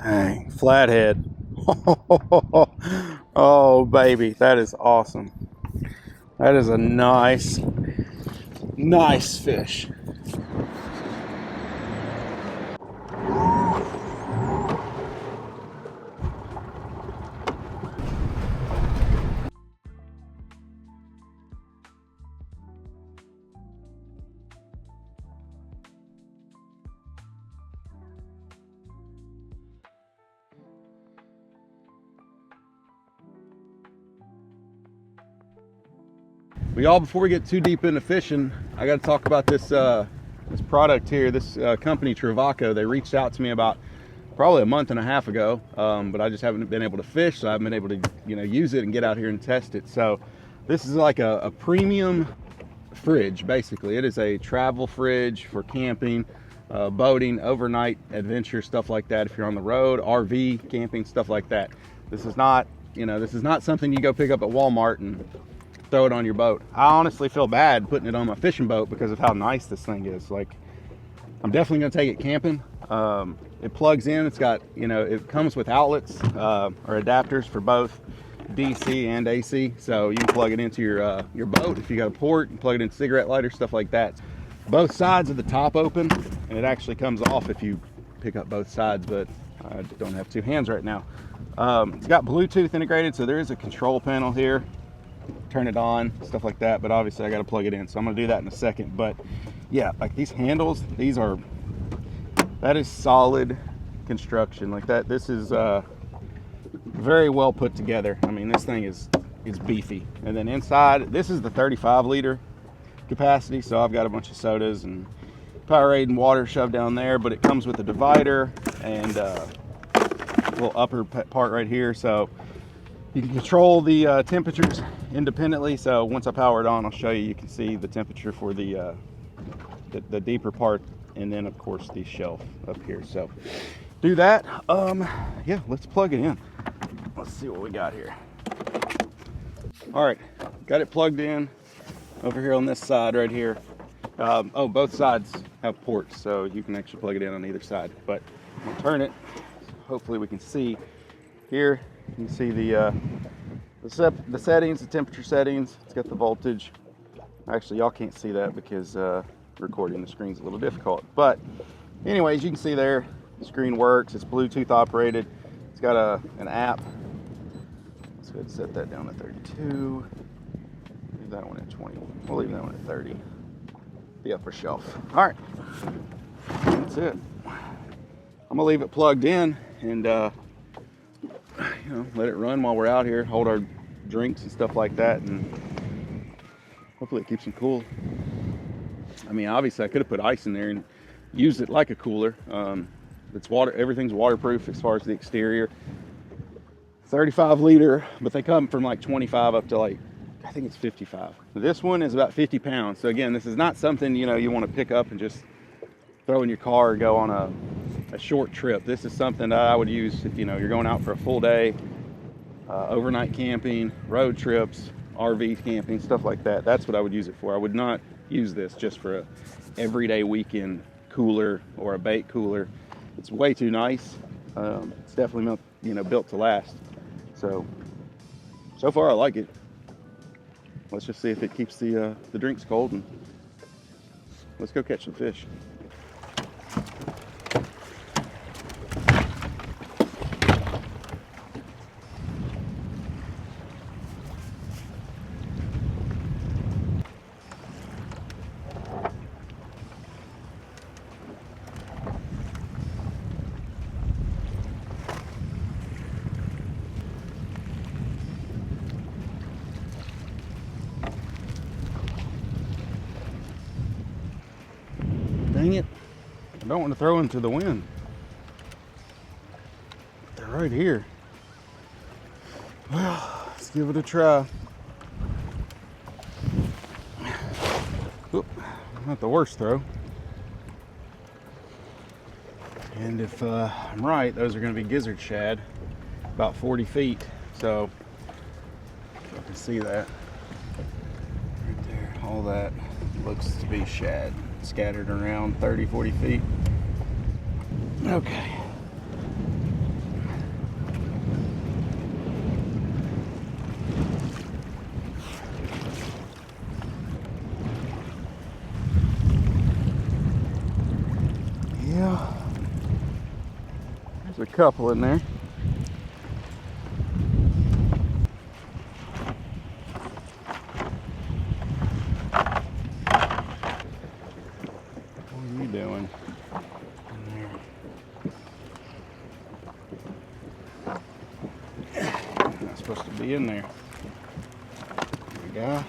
Dang, flathead. Oh, baby, that is awesome. That is a nice fish. Well, y'all, before we get too deep into fishing, I got to talk about this this product here. This company Travoca. They reached out to me about probably a month and a half ago, but I just haven't been able to fish, so I haven't been able to use it and get out here and test it. So this is like a premium fridge. Basically, it is a travel fridge for camping, boating, overnight adventure, stuff like that. If you're on the road, RV camping, stuff like that. This is not something you go pick up at Walmart and throw it on your boat. I honestly feel bad putting it on my fishing boat because of how nice this thing is. Like, I'm definitely gonna take it camping. It plugs in. It's got, it comes with outlets or adapters for both DC and AC. So you can plug it into your boat. If you got a port, you can plug it in cigarette lighter, stuff like that. Both sides of the top open, and it actually comes off if you pick up both sides, but I don't have two hands right now. It's got Bluetooth integrated, so there is a control panel here. Turn it on, stuff like that, but obviously I got to plug it in, so I'm gonna do that in a second. But yeah, like these handles, that is solid construction. Like that, this is very well put together. I mean, this thing is beefy. And then inside, this is the 35 liter capacity, so I've got a bunch of sodas and Powerade and water shoved down there, but it comes with a divider and a little upper part right here, so you can control the temperatures independently. So once I power it on, I'll show you. You can see the temperature for the deeper part, and then of course the shelf up here. So do that. Yeah, let's plug it in. Let's see what we got here. All right, got it plugged in over here on this side right here. Oh, both sides have ports, so you can actually plug it in on either side. But I'll turn it. Hopefully we can see here. You can see the settings, the temperature settings. It's got the voltage. Actually, y'all can't see that because recording the screen's a little difficult. But anyways, you can see there, the screen works. It's Bluetooth operated. It's got an app. Let's go ahead and set that down to 32. Leave that one at 21. We'll leave that one at 30. The upper shelf. All right, that's it. I'm gonna leave it plugged in and let it run while we're out here, hold our drinks and stuff like that, and hopefully it keeps them cool. I mean, obviously I could have put ice in there and used it like a cooler. It's water, everything's waterproof as far as the exterior. 35 liter, but they come from like 25 up to like, I think it's 55. This one is about 50 pounds. So again, this is not something, you want to pick up and just throw in your car or go on a short trip. This is something that I would use if you're going out for a full day, overnight camping, road trips, RV camping, stuff like that. That's what I would use it for. I would not use this just for a everyday weekend cooler or a bait cooler. It's way too nice. It's definitely built to last. So far I like it. Let's just see if it keeps the drinks cold, and let's go catch some fish. Dang it, I don't want to throw into the wind. They're right here. Well, let's give it a try. Oop, not the worst throw. And if I'm right, those are going to be gizzard shad, about 40 feet. So you can see that right there. All that looks to be shad scattered around 30-40 feet. Okay, There's a couple in there. What are you doing in there? Not supposed to be in there. There we go.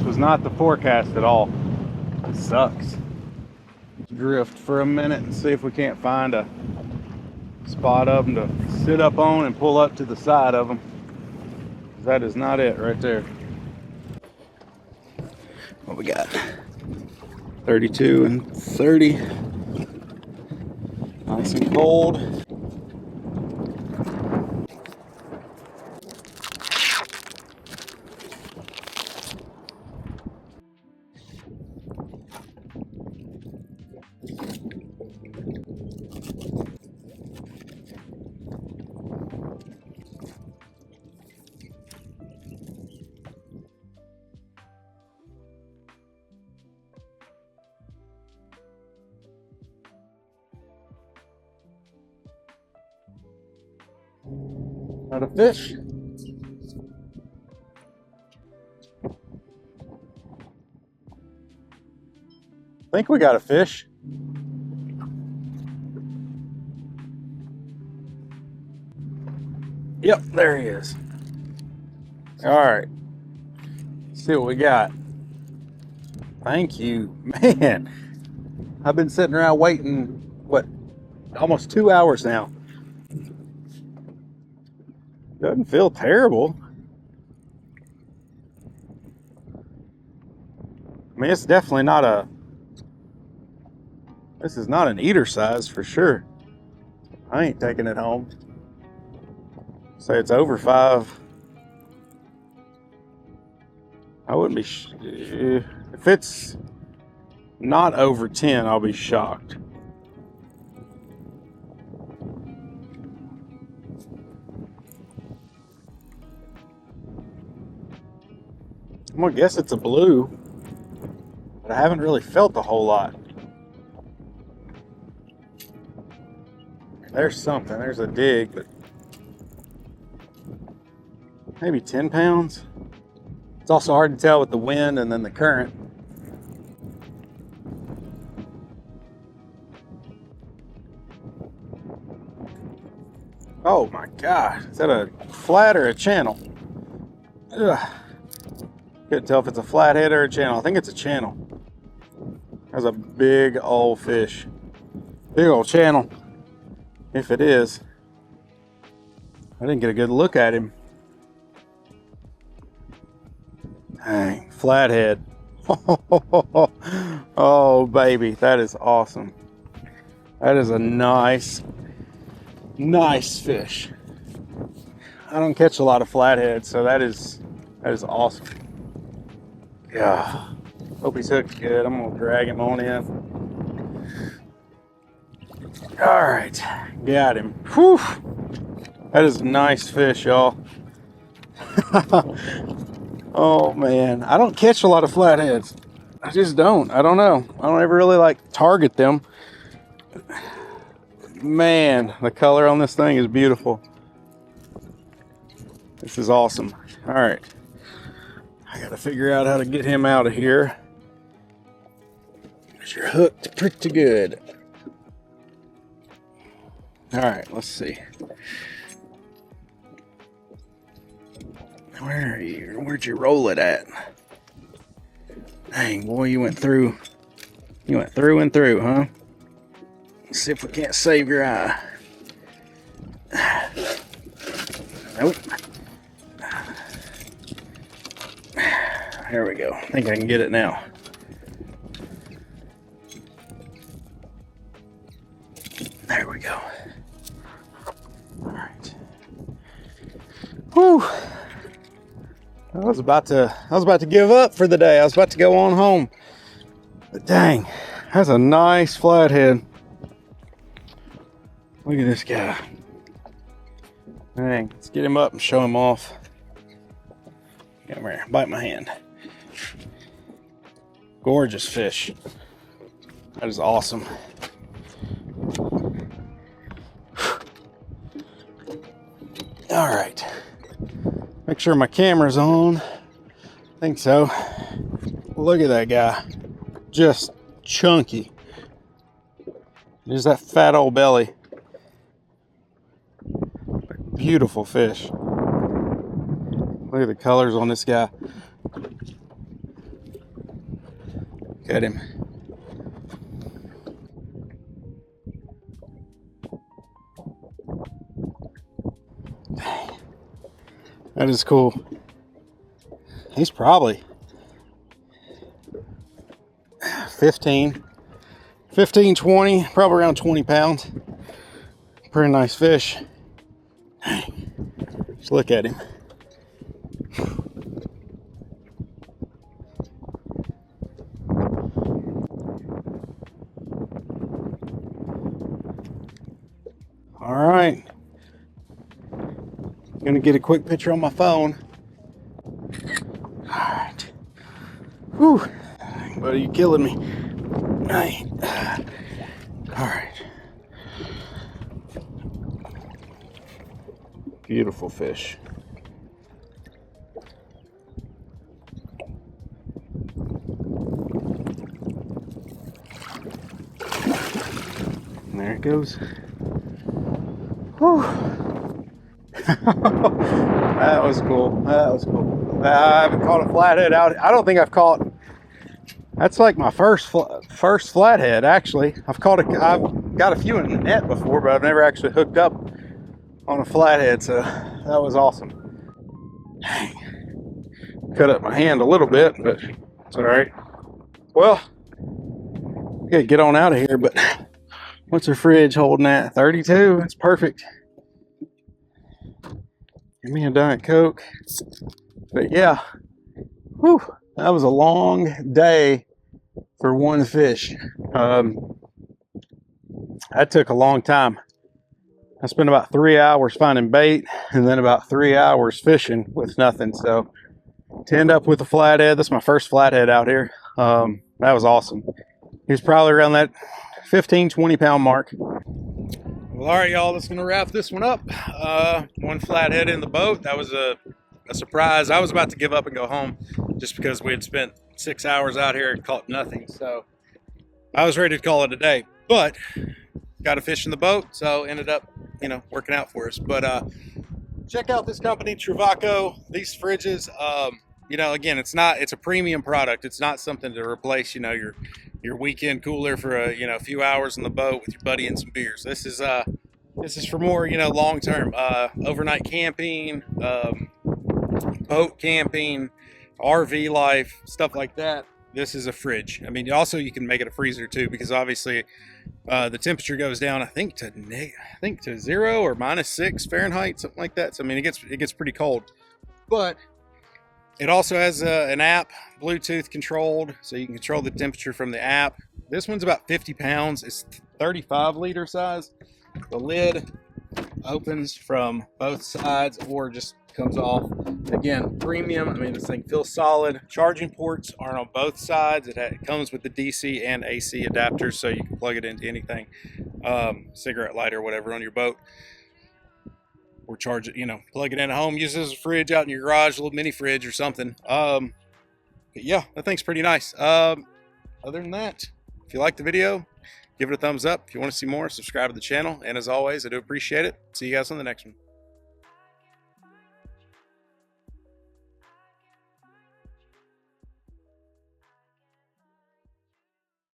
Was not the forecast at all. It sucks. Drift for a minute and see if we can't find a spot of them to sit up on and pull up to the side of them. That is not it right there. What we got? 32 and 30. Nice and cold. Not a fish. I think we got a fish. Yep, there he is. All right. Let's see what we got. Thank you. Man, I've been sitting around waiting, what, almost 2 hours now. Doesn't feel terrible. I mean, it's definitely not a, this is not an eater size for sure. I ain't taking it home. Say it's over 5. I wouldn't be, if it's not over 10, I'll be shocked. I'm gonna guess it's a blue, but I haven't really felt a whole lot. There's something, there's a dig, but maybe 10 pounds. It's also hard to tell with the wind and then the current. Oh my God, is that a flat or a channel? Ugh. Couldn't tell if it's a flathead or a channel. I think it's a channel. That's a big old fish. Big old channel. If it is. I didn't get a good look at him. Dang, flathead. Oh baby, that is awesome. That is a nice fish. I don't catch a lot of flatheads, so that is awesome. Yeah, hope he's hooked good. I'm gonna drag him on in. All right, got him. Whew. That is a nice fish, y'all. Oh man, I don't catch a lot of flatheads. I just don't. I don't know. I don't ever really like target them. Man, the color on this thing is beautiful. This is awesome. All right. I gotta figure out how to get him out of here. You're hooked pretty good. All right, let's see. Where are you? Where'd you roll it at? Dang, boy, you went through. You went through and through, huh? Let's see if we can't save your eye. Nope. There we go. I think I can get it now. go. All right. Whew. I was about to give up for the day. I was about to go on home. But dang, that's a nice flathead. Look at this guy. Dang, let's get him up and show him off. Come here, bite my hand. Gorgeous fish. That is awesome. All right. Make sure my camera's on. I think so. Look at that guy. Just chunky. There's that fat old belly. Beautiful fish. Look at the colors on this guy. Look at him. That is cool. He's probably 15, 20, probably around 20 pounds. Pretty nice fish. Just look at him. All right. Gonna get a quick picture on my phone. All right. Whew. Buddy, you killing me. All right. Beautiful fish. And there it goes. Whew. That was cool. That was cool. I haven't caught a flathead out. I don't think I've caught. That's like my first flathead. Actually, I've got a few in the net before, but I've never actually hooked up on a flathead. So that was awesome. Dang. Cut up my hand a little bit, but it's all right. Well, I gotta get on out of here. But what's her fridge holding at? 32. That's perfect. Give me a Diet Coke. But yeah, whew, that was a long day for one fish. That took a long time. I spent about 3 hours finding bait and then about 3 hours fishing with nothing. So to end up with a flathead, that's my first flathead out here. That was awesome. He was probably around that 15, 20 pound mark. Well, all right, y'all, that's going to wrap this one up. One flathead in the boat. That was a surprise. I was about to give up and go home just because we had spent 6 hours out here and caught nothing. So I was ready to call it a day, but got a fish in the boat, so ended up, working out for us. But check out this company, Travoca. These fridges, again, it's a premium product. It's not something to replace, your weekend cooler for a few hours on the boat with your buddy and some beers. This is for more long term, overnight camping, boat camping, RV life, stuff like that. This is a fridge. I mean, also you can make it a freezer too, because obviously the temperature goes down, I think to 0 or -6 Fahrenheit, something like that. So I mean, it gets pretty cold, but it also has an app, Bluetooth controlled, so you can control the temperature from the app. This one's about 50 pounds. It's 35 liter size. The lid opens from both sides or just comes off. Again, premium. I mean, this thing feels solid. Charging ports are on both sides. It comes with the DC and AC adapters, so you can plug it into anything, cigarette lighter or whatever on your boat, or charge it, plug it in at home, use it as a fridge out in your garage, a little mini fridge or something. But yeah, that thing's pretty nice. Other than that, if you like the video, give it a thumbs up. If you want to see more, subscribe to the channel. And as always, I do appreciate it. See you guys on the next one.